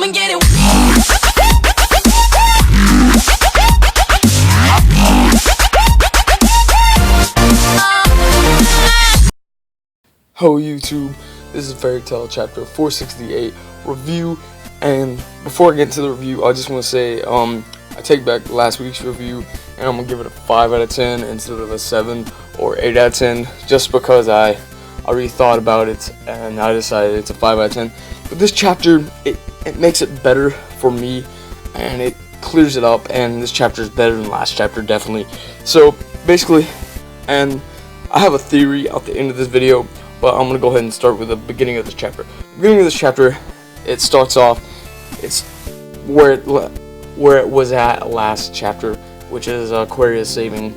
and get it. Hello YouTube, this is Fairytail chapter 468 review, and before I get into the review, I just want to say, I take back last week's review, and I'm going to give it a 5 out of 10 instead of a 7 or 8 out of 10, just because I already thought about it, and I decided it's a 5 out of 10, but this chapter, it makes it better for me, and it clears it up, and this chapter is better than last chapter, definitely. So, basically, and I have a theory at the end of this video, but I'm going to go ahead and start with the beginning of this chapter. The beginning of this chapter, it starts off, it's where it was at last chapter, which is Aquarius saving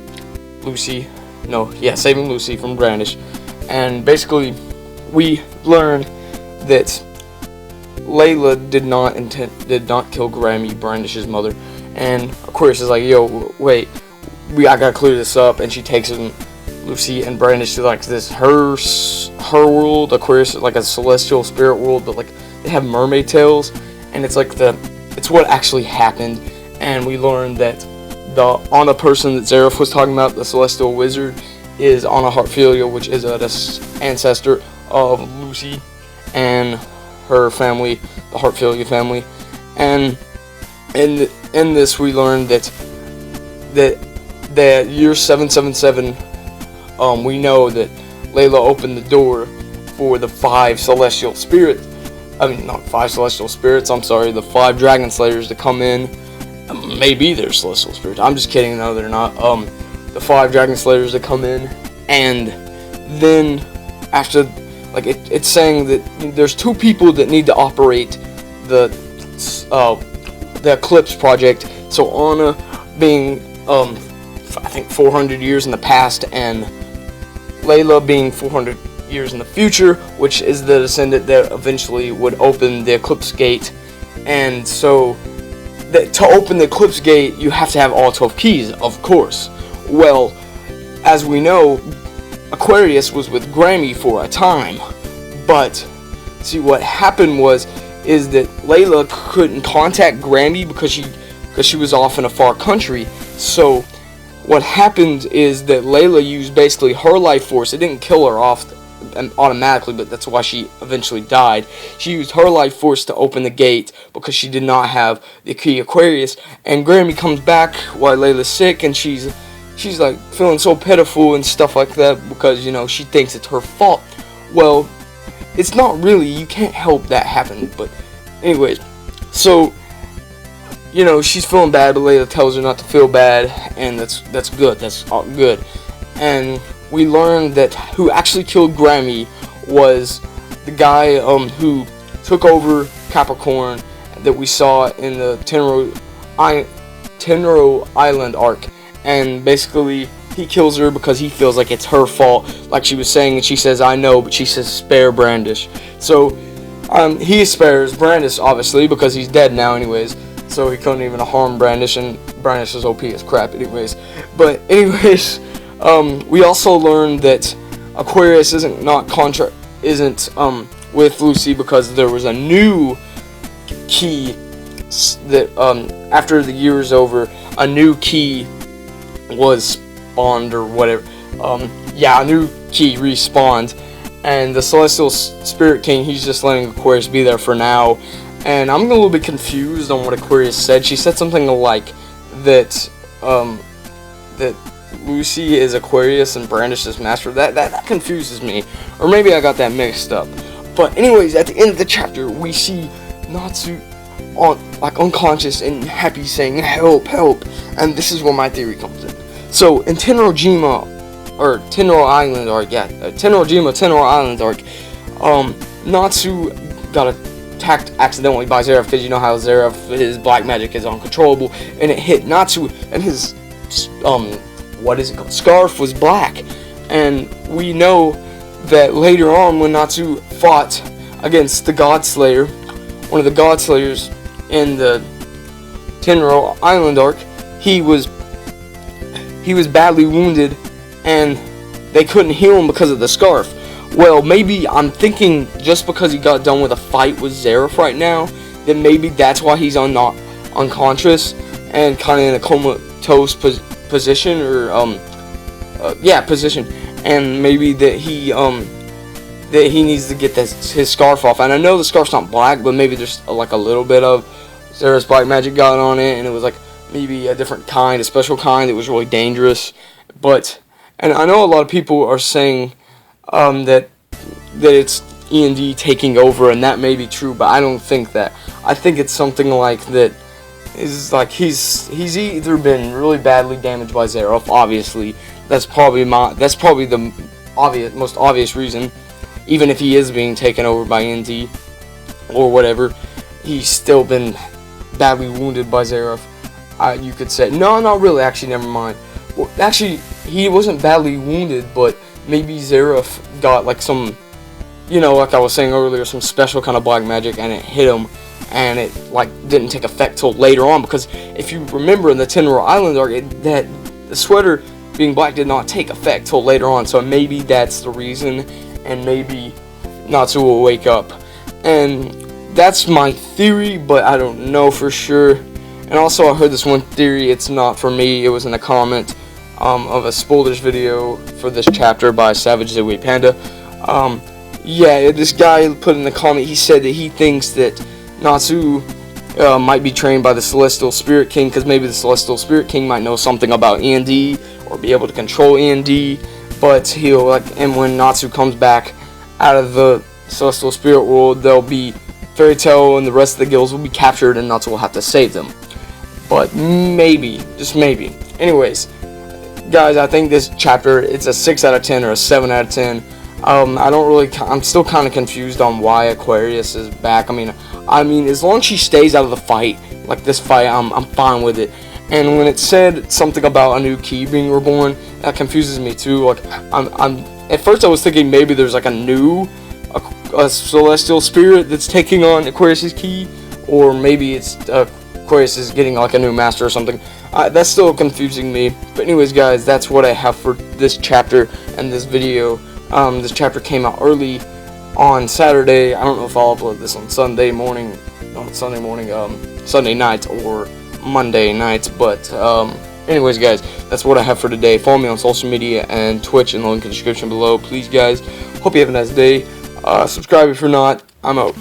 Lucy from Brandish. And basically, we learn that Layla did not kill Grammy, Brandish's mother. And Aquarius is like, yo, wait, I gotta clear this up, and she takes him, Lucy and Brandish, to like this her world. Aquarius is like a celestial spirit world, but like they have mermaid tails, and it's like it's what actually happened. And we learned that the Anna person that Zareth was talking about, the celestial wizard, is Anna Hartfilia, which is an ancestor of Lucy and her family, the Hartfilia family. And in this we learned that year 777, we know that Layla opened the door for the 5 celestial spirits. I mean, not 5 celestial spirits, I'm sorry, the 5 dragon slayers to come in. Maybe they're celestial spirits. I'm just kidding, no, they're not. The 5 dragon slayers to come in, and then after, like, it's saying that there's 2 people that need to operate the Eclipse project. So Anna being, I think 400 years in the past, and Layla being 400 years in the future, which is the descendant that eventually would open the Eclipse Gate. And so, to open the Eclipse Gate, you have to have all 12 keys, of course. Well, as we know, Aquarius was with Grammy for a time, but see, what happened is that Layla couldn't contact Grammy because she was off in a far country. So what happened is that Layla used basically her life force. It didn't kill her off automatically, but that's why she eventually died. She used her life force to open the gate because she did not have the key Aquarius. And Grammy comes back while Layla's sick, and she's like feeling so pitiful and stuff like that because, you know, she thinks it's her fault. Well, it's not really. You can't help that happen. But anyways, so, you know, she's feeling bad, but Layla tells her not to feel bad, and that's good. That's all good. And we learned that who actually killed Grammy was the guy who took over Capricorn that we saw in the Tenro Island arc. And basically, he kills her because he feels like it's her fault, like she was saying, and she says, I know, but she says, spare Brandish. So, he spares Brandish, obviously, because he's dead now anyways, so he couldn't even harm Brandish, and Brandish is OP as crap anyways. But anyways, we also learned that Aquarius isn't with Lucy because there was a new key that, after the year is over, a new key was spawned or whatever. A new key respawned, and the Celestial Spirit King, he's just letting Aquarius be there for now. And I'm a little bit confused on what Aquarius said. She said something like that Lucy is Aquarius and Brandish is Master. That confuses me, or maybe I got that mixed up. But anyways, at the end of the chapter, we see Natsu unconscious and happy, saying help, help, and this is where my theory comes in. So in Tenro Island arc, Natsu got attacked accidentally by Zareth, because you know how Zareth, his black magic is uncontrollable, and it hit Natsu, and his scarf was black. And we know that later on, when Natsu fought against the Godslayer, one of the Godslayers in the Tenro Island arc, he was badly wounded, and they couldn't heal him because of the scarf. Well, maybe I'm thinking just because he got done with a fight with Zareth right now, then maybe that's why he's not unconscious and kind of in a comatose position, or position, and maybe that he needs to get his scarf off. And I know the scarf's not black, but maybe there's like a little bit of Zera's black magic got on it, and it was like maybe a different kind, a special kind that was really dangerous. And I know a lot of people are saying that it's E&D taking over, and that may be true, but I don't think that. I think it's something like that. Is like he's either been really badly damaged by Zera, obviously. That's probably the most obvious reason. Even if he is being taken over by E&D or whatever, he's still been badly wounded by Zera. You could say, no, not really. Actually, never mind. Well, actually, he wasn't badly wounded, but maybe Zera got like some, like I was saying earlier, some special kind of black magic, and it hit him, and it like didn't take effect till later on. Because if you remember in the Tenro Island arc, that the sweater being black did not take effect till later on. So maybe that's the reason, and maybe Natsu will wake up. And that's my theory, but I don't know for sure. And also, I heard this one theory. It's not for me. It was in a comment of a spoilers video for this chapter by Savage the Wee Panda. This guy put in the comment. He said that he thinks that Natsu might be trained by the Celestial Spirit King, because maybe the Celestial Spirit King might know something about E&D or be able to control E&D. But and when Natsu comes back out of the Celestial Spirit world, there'll be Fairytail and the rest of the guilds will be captured, and Natsu will have to save them. But maybe, just maybe. Anyways, guys, I think this chapter, it's a 6 out of 10 or a 7 out of 10. I'm still kind of confused on why Aquarius is back. I mean, as long as she stays out of the fight, like this fight, I'm fine with it. And when it said something about a new key being reborn, that confuses me too. Like, at first I was thinking maybe there's like a celestial spirit that's taking on Aquarius's key, or maybe it's Aquarius is getting like a new master or something. That's still confusing me. But anyways, guys, that's what I have for this chapter and this video. This chapter came out early on Saturday. I don't know if I'll upload this on Sunday night or Monday night. But anyways, guys, that's what I have for today. Follow me on social media and Twitch in the link in the description below. Please, guys, hope you have a nice day. Subscribe if you're not. I'm out.